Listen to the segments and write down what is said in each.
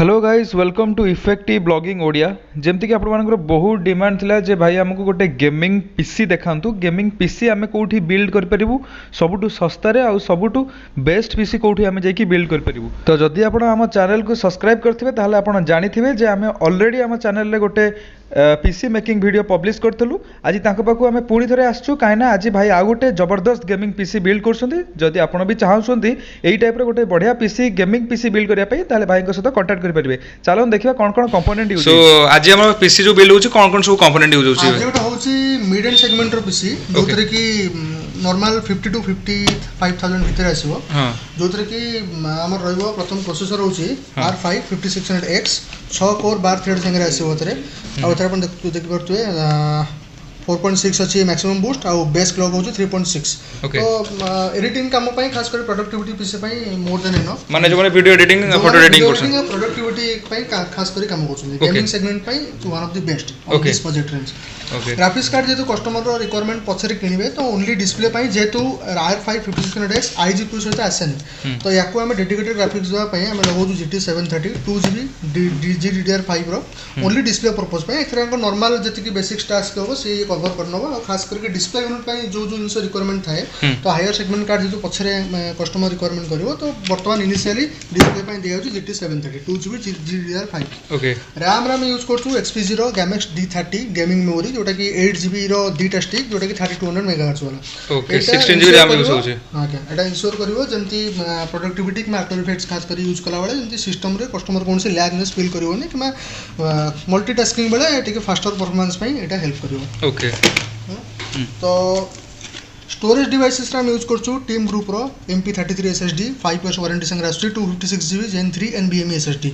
Hello guys welcome to effective blogging Odia जमती कि आपंकर बहुत डिमांड थिला जे भाई आमको गोटे गेमिंग पीसी देखांतु गेमिंग पीसी आमे कोठी बिल्ड कर परिबु सबुठु सस्ता रे आ सबुठु बेस्ट पीसी कोठी आमे जाई कि बिल्ड कर परिबु। तो जदि आपण हम चैनल को सब्सक्राइब करथिबे ताहले आपण जानिथिबे जे आमे ऑलरेडी हम चैनल रे गोटे पीसी मेकिंग वीडियो पब्लिश करथलु। आज तांको पाखु आमे पुणी थरे आसछु काइना आज भाई आ गोटे जबरदस्त गेमिंग पीसी बिल्ड करछन्ती। जदि आपण भी चाहउछन्ती एई टाइप रे गोटे बढ़िया पीसी गेमिंग पीसी बिल्ड करिया पई ताहले भाई को सहित कांटेक्ट कर परिबे। चलो देखिबा कोन कोन कंपोनेंट यूज सो आज हम पीसी जो बिल्ड होची कोन कोन सब कंपोनेंट यूज होची। आज एटा होची मिड एंड सेगमेंट रो पीसी जोतरे की नॉर्मल 50 टू 55000 भीतर आसीबो। जोतरे की हमर रहइबो प्रथम प्रोसेसर होची R5 5600X 6 कोर 12 थ्रेड संगे आसीबो तरे आ तरे अपन देख परतुए 4.6 अच्छी मैक्सिमम बूस्ट और बेस क्लॉक होची 3.6। तो एडिटिंग काम पई खास कर प्रोडक्टिविटी पीसी पई मोर देन इनफ माने जो वीडियो एडिटिंग फोटो एडिटिंग करछन प्रोडक्टिविटी पई खास कर काम करछन गेमिंग सेगमेंट पई one of the best on this budget range. Graphics card जेतु कस्टमर रो रिक्वायरमेंट पछरे किनिबे तो ओनली डिस्प्ले पई जेतु R5 5600X IGPU सहित आसेन तो याकू हम डेडिकेटेड ग्राफिक्स दवा पई हम लगाउछु GT 730 2GB DDR5 रो ओनली डिस्प्ले पर्पस पई एथरा को नॉर्मल जति की बेसिक टास्क हो से कवर करनबो और खास करके डिस्प्ले यूनिट पई जो जो इनसे रिक्वायरमेंट थाए तो हायर सेगमेंट कार्ड जेतु पछरे कस्टमर रिक्वायरमेंट करिवो तो वर्तमान इनिशियली डिस्प्ले पई दिया होची GT 730 2GB DDR5। Okay RAM रा मैं यूज करछु XP0 Gamex D30 gaming memory जोटा कि 8GB रो डीटा स्टिक जोटा कि 3200 मेगाहर्ट्ज वाला। ओके 16GB RAM यूज होची। हां क्या एटा इंश्योर करिवो जंती प्रोडक्टिविटी में आफ्टर इफेक्ट्स खास करी यूज कला वाले जंती सिस्टम रे कस्टमर कोन से लैगनेस फील करिवोनी कि मल्टीटास्किंग बेले टिके फास्टर परफॉर्मेंस पई एटा हेल्प करिवो। ओके तो स्टोरेज डिवाइसेस रा यूज करछु टीम ग्रुप रो MP33 SSD 5 years वारंटी संग रास्ट्री 256GB Gen 3 NVMe SSD।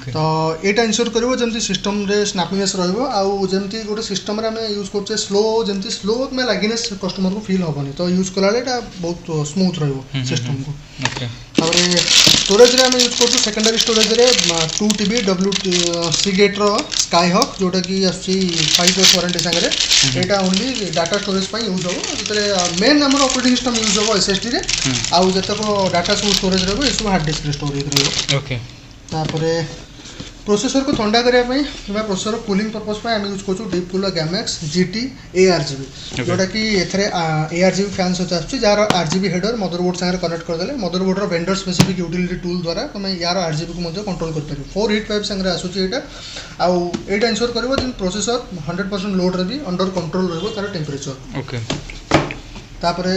तो एटा इंश्योर करिवो जंती सिस्टम रे स्नैपीनेस रहइबो आ जंती गोटे सिस्टम रे हम यूज करछे स्लो जंती स्लो में लागिनेस कस्टमर को फील होबनी तो यूज कला एटा बहुत स्मूथ रहइबो सिस्टम को। ओके तारे स्टोरेज रे हम यूज करछु सेकेंडरी स्टोरेज रे 2TB Seagate रो Skyhawk जोटा कि आछि 5 years वारंटी संग रे एटा ओनली डाटा स्टोरेज पई यूज होबो जतरे मेन हमर ऑपरेटिंग सिस्टम यूज होबो SSD रे आ जतक डाटा सब स्टोरेज रहबो ए सब हार्ड डिस्क रे स्टोरेज रहबो। ओके तापरे प्रोसेसर को ठंडा करिया पई किबा प्रोसेसर कूलिंग पर्पस पई हम यूज करछु deep cooler Gamex GT ARGB जोटा कि एथरे ARGB फैंस होता आछि जार RGB हेडर मदरबोर्ड संगे कनेक्ट कर देले मदरबोर्ड रो वेंडर स्पेसिफिक यूटिलिटी टूल द्वारा तमे यार RGB को मध्ये कंट्रोल कर परिबो 4 हीट पाइप संगे आसुछि एटा आ एटा इंश्योर करबो जे प्रोसेसर 100% लोड रे भी अंडर कंट्रोल रहबो तार टेंपरेचर। ओके तापरे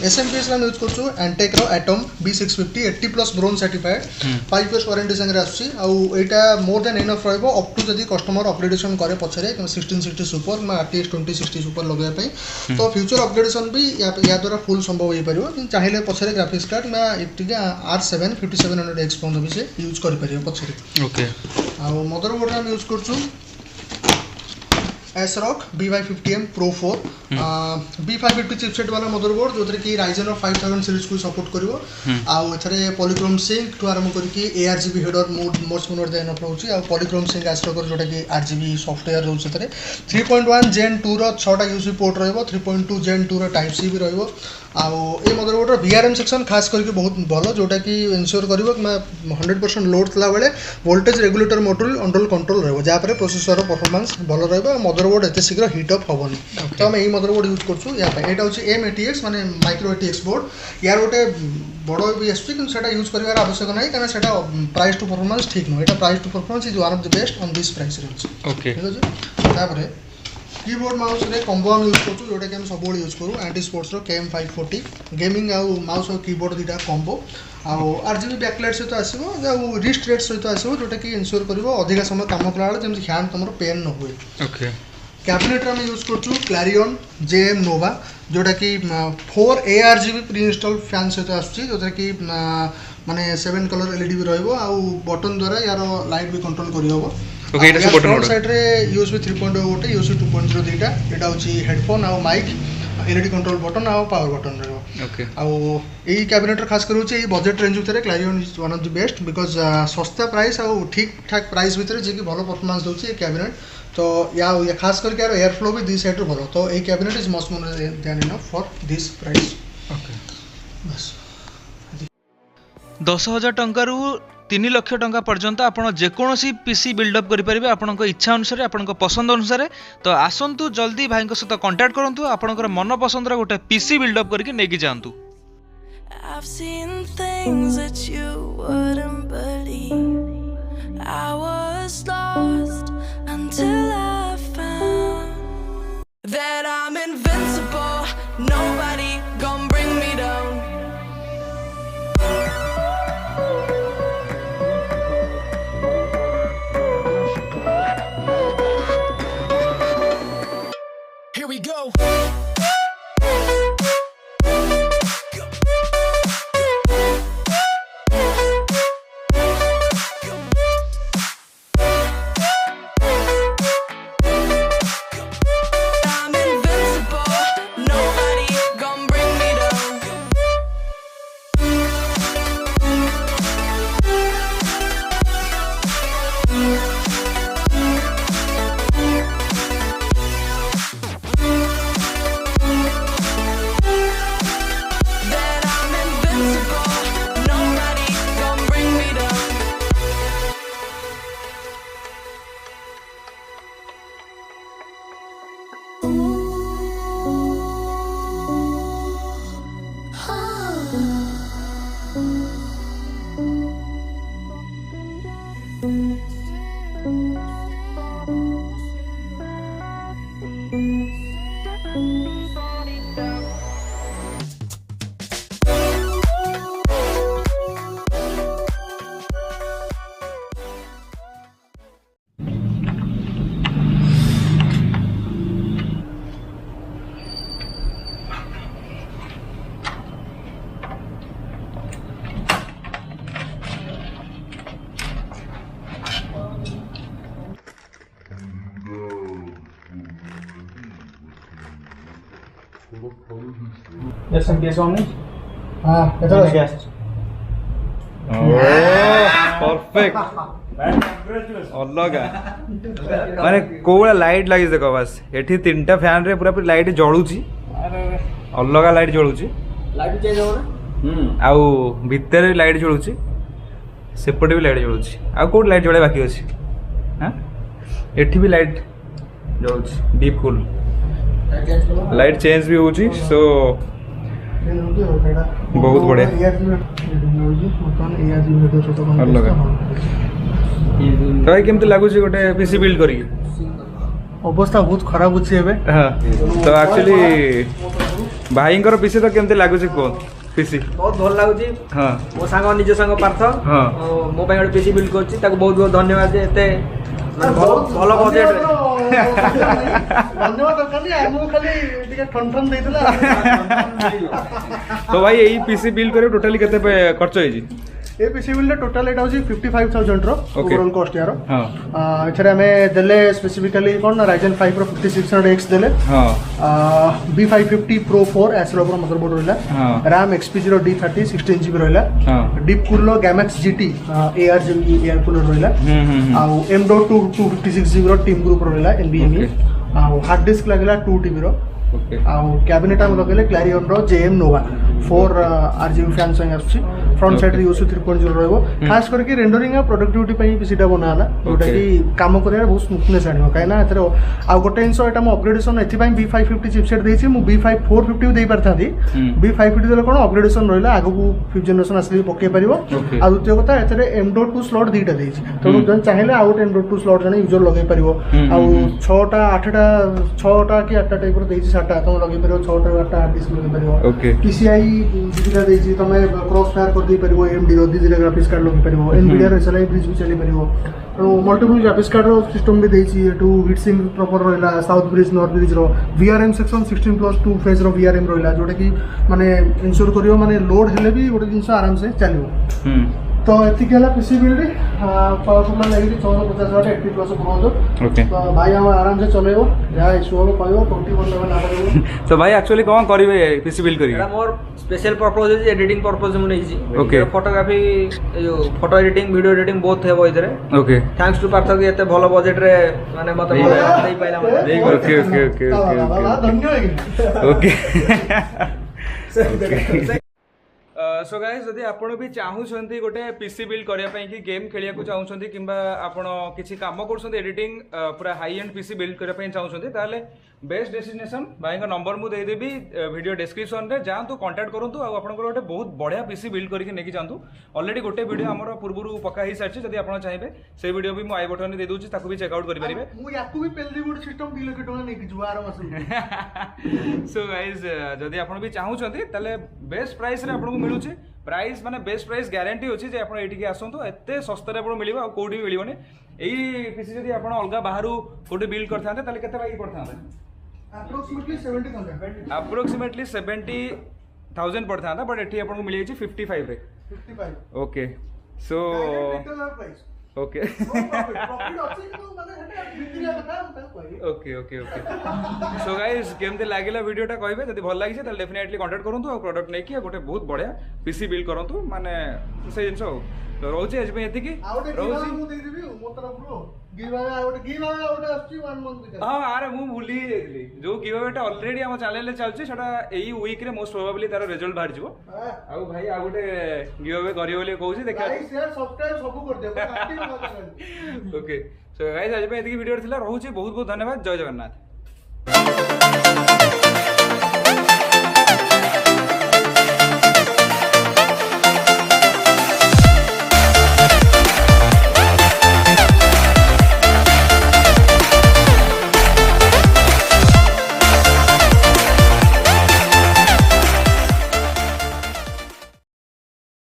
SMPS रा यूज करछु Antec रो Atom B650 80+ bronze certified 5 years warranty संगे आसुछि आ एटा मोर देन इनफ रहबो अप टू जदी कस्टमर अपग्रेडेशन करे पछरे 1660 सुपर मा RTX 2060 सुपर लगया पई तो फ्यूचर अपग्रेडेशन भी या द्वारा फुल संभव होई परिबो कि चाहिले पछरे ग्राफिक्स कार्ड मा एटिके R7 5700X फोन भी से यूज कर परिबो पछरे। ओके आ मदरबोर्ड रा यूज करछु ASRock B550M Pro 4 B550 chipset वाला मदरबोर्ड जोतरे कि Ryzen 5000 सीरीज को सपोर्ट करिवो आ एथरे पॉलीक्रोम सिंक टू आरंभ करी कि ARGB header modes more than approach आ पॉलीक्रोम सिंक ASRock जोटा कि RGB सॉफ्टवेयर रहउछ एथरे 3.1 Gen 2 रो 6टा USB पोर्ट रहइबो 3.2 Gen 2 रो टाइप सी भी रहइबो आ ए मदरबोर्ड रो VRM सेक्शन खास करके बहुत भलो जोटा कि इंश्योर करिवो कि 100% लोड थला बेले voltage regulator module under control रहइबो जा पर प्रोसेसर रो परफॉर्मेंस भलो रहइबो मदरबोर्ड एते शीघ्र हीट अप होबनी। तो हम ए मदरबोर्ड यूज करछु या पे एटा होची M80X माने माइक्रो ATX बोर्ड यार गोटे बड़ो भी आसछि कि सेटा यूज करिवार आवश्यक नै कारण सेटा प्राइस टू परफॉर्मेंस ठीक न एटा price to performance is one of the best on this price range. Okay ठीक अछि तापरे कीबोर्ड माउस रे कॉम्बो हम यूज करछु जोटा कि हम सब बोर्ड यूज करू एंटी स्पोर्ट्स रो KM540 गेमिंग आ माउस और कीबोर्ड दिटा कॉम्बो आ RGB बैकलाइट सहित आसीबो आ रिस्ट रेट सहित आसीबो जोटा कि इंश्योर करबो अधिक समय काम कला बेले जेम हैंड तमरो पेन न होय। ओके कैबिनेट रा हम यूज करछु Clarion JM Nova जोटा कि 4 ARGB प्री इंस्टॉल फैन सहित आछी जोटा कि माने 7 कलर LED भी रहइबो आ बटन द्वारा यार लाइट भी कंट्रोल करि होबो। ओके एटा से बटन साइड रे USB 3.0 गोटे USB 2.0 दीटा एटा होची हेडफोन आ माइक LED कंट्रोल बटन आ पावर बटन रहइबो। ओके आ एई कैबिनेट खास कर होची बजट रेंज भितर Clarion is one of the best because सस्ता प्राइस आ ठीक ठाक प्राइस भितर जे कि भलो परफॉर्मेंस दोची ए कैबिनेट तो या खास करके यार एयर फ्लो भी दी साइड रो भलो तो a cabinet is must more than enough for this price. Okay बस 10,000 टंका 3 लाख टंका पर्यंत आपण जेकोसी पीसी बिल्डअप करेंगे आपण इच्छा अनुसार आपण पसंद अनुसार। तो आसतु जल्दी भाई सहित कंटाक्ट करूँ आपंकर मन पसंद गोटे पीसी बिल्डअप करके नहीं जातु। I've seen things that you wouldn't believe. I was lost until I found that I'm invincible. Nobody gonna bring me down. Here we go. Yes, some case on it. Perfect अलगा माने Cola light लगी देख बस एठी 3टा fan रे पूरा light जळुची अलगा light जळुची light change हो ना आउ भितर लाइट जळुची सेपटे भी लाइट जळुची आ कोड लाइट जळे बाकी अछि हां एठी भी लाइट जळुची डीप कूल लाइट चेंज भी होची सो बहुत बढ़िया अलगा तो भाई केमती लागुची गोटे पीसी बिल्ड करी अवस्था बहुत खराब होची एबे। हां तो एक्चुअली भाईंकर पीसी तो केमती लागुची को पीसी बहुत भल लागुची। हां मो सांग निज सांग पार्थ हां मो ପାଇଁ ଗୋଟେ पीसी बिल्ड करछि ताको बहुत बहुत धन्यवाद जे एते भल बजेट रे धन्यवाद खाली हमहु खाली टिके ठन देइतला। तो भाई यही पीसी बिल्ड करे टोटली केते खर्च होई जी ए पीसी बिल्ड टोटल एटा होची 55000 रो ओवरऑल कॉस्ट यारो। हां एथरे हमें देले स्पेसिफिकली कोन Ryzen 5 रो 5600X देले। हां B550 Pro 4 एसरो रो मदरबोर्ड रहला। हां RAM XP0 D30 16GB रहला। हां डीप कूल रो Gamex GT एयर कूलर रहला। आ M.2 256GB रो टीम ग्रुप रहला NVMe। आ हार्ड डिस्क लागला 2TB रो। ओके आ कैबिनेट हम लगेले क्लैरियन रो JM Nova 4 RGB फैन संग आछी फ्रंट साइड रे UC 3.0 रहबो। खास करके रेंडरिंग आ प्रोडक्टिविटी पई पीसीटा बनाला जोटा कि काम करे बहुत स्मूथनेस आनियो काइना एतरे आ गोटे इंसो एटा मो अपग्रेडेशन एथि पई B550 चिपसेट देछि मु B450 देई परथांती B550 देले कोन अपग्रेडेशन रहला आगु को 5th जनरेशन असली पके परिबो। आ द्वितीय कथा एतरे M.2 स्लॉट दीटा देछि तो जन चाहेले आउट M.2 स्लॉट जने यूजर लगे परिबो। आ 6टा 8टा 6टा कि 8टा टाइप रो देछि 7टा तुम लगे परिबो 6टा 8टा हार्ड डिस्क लगे परिबो। PCI सुविधा देछि तमे क्रॉस फायर कर दी परिबो AMD रो दिदिले ग्राफिक्स कार्ड लगे परिबो Nvidia रो SLI ब्रिज भी चली परिबो। तो मल्टीपल ग्राफिक्स कार्ड रो सिस्टम भी देछि एटू हीट सिंक प्रॉपर रहला साउथ ब्रिज नॉर्थ ब्रिज रो VRM सेक्शन 16+2 फेज रो VRM रहला जोटा कि माने इंश्योर करियो माने लोड हेले भी गोटे जिंस आराम से चलियो। तो एतिक है पीसी बिल्ड पावरफुल लगी 450 वाट 80 प्लस प्रोसेसर। ओके तो भाई हम आराम से चलेबो या इशू हो कहबो 24/7 ना करबो। तो भाई एक्चुअली कोन करिवे पीसी बिल्ड करी एटा मोर स्पेशल पर्पस है एडिटिंग पर्पस मु नै छी। ओके फोटोग्राफी जो फोटो एडिटिंग वीडियो एडिटिंग बहुत हेबो इधरे। ओके थैंक्स टू पार्थ कि एते भलो बजेट रे माने मते देई पाइला माने। ओके ओके ओके ओके धन्यवाद। ओके सो गाइस जदि आपण भी चाहूछंती गोटे पीसी बिल्ड करिया पई कि गेम खेलिया को चाहूछंती किंबा आपण किछि काम करछंती एडिटिंग पूरा हाई एंड पीसी बिल्ड करिया पई चाहूछंती ताले बेस्ट डेस्टिनेशन भाई का नंबर मु दे देबी वीडियो डिस्क्रिप्शन रे जांतु कांटेक्ट करंतु आ आपण गोटे बहुत बढ़िया पीसी बिल्ड करके नेकी जांतु ऑलरेडी गोटे वीडियो हमर पूर्वरु पक्का ही सारछि जदि आपण चाहेबे से वीडियो भी मु आई बटन दे दोछि ताकू भी चेक आउट करि परिबे मु याकू भी पेल्दी बोर्ड सिस्टम 2 लाख टका नेकी जुआ आर मास सो गाइस जदि आपण भी चाहूछंती ताले बेस्ट प्राइस रे आपण को मिलुछि प्राइस माने बेस्ट प्राइस ग्यारंटी अछि जे आपण एठी के आसंतु एते सस्ता रे आपण मिलिबा आ कोडी मिलिबोनी एई पीसी जदि आपण अलगा बाहरु कोडी बिल्ड करथांते ताले केते लागी पड़थांते अप्रोक्सीमेटली 70,000 पड़ता था बट एठी अपन को मिली 55 रे 55 okay so price okay profit अछि कि माने हेटा बिक्रिया कथा हम कहै okay okay okay so guys केमते लागिला वीडियोटा कहबे जदि भल लागि छै त डेफिनेटली कांटेक्ट करंतु आ प्रोडक्ट नै कि गोटे बहुत बढ़िया पीसी बिल्ड करंतु माने से जिंस हो तो रहउछि एज पे एति कि रहउछि मु दे देबी मो तरफ रो गिव अवे आछि 1 मंथ हां अरे मु भूली गेली जो गिव अवेटा ऑलरेडी हम चैनल ले चलछि सेटा एई वीक रे मोस्ट प्रोबेबली तार रिजल्ट बाहर जिवो आ भाई आ गोटे गिव अवे करियो बोली कहउछि देखा लाइक शेयर सब्सक्राइब सब कर दे ओके सो गाइस आज पे एति वीडियो थिला रहउछि बहुत बहुत धन्यवाद जय जगन्नाथ।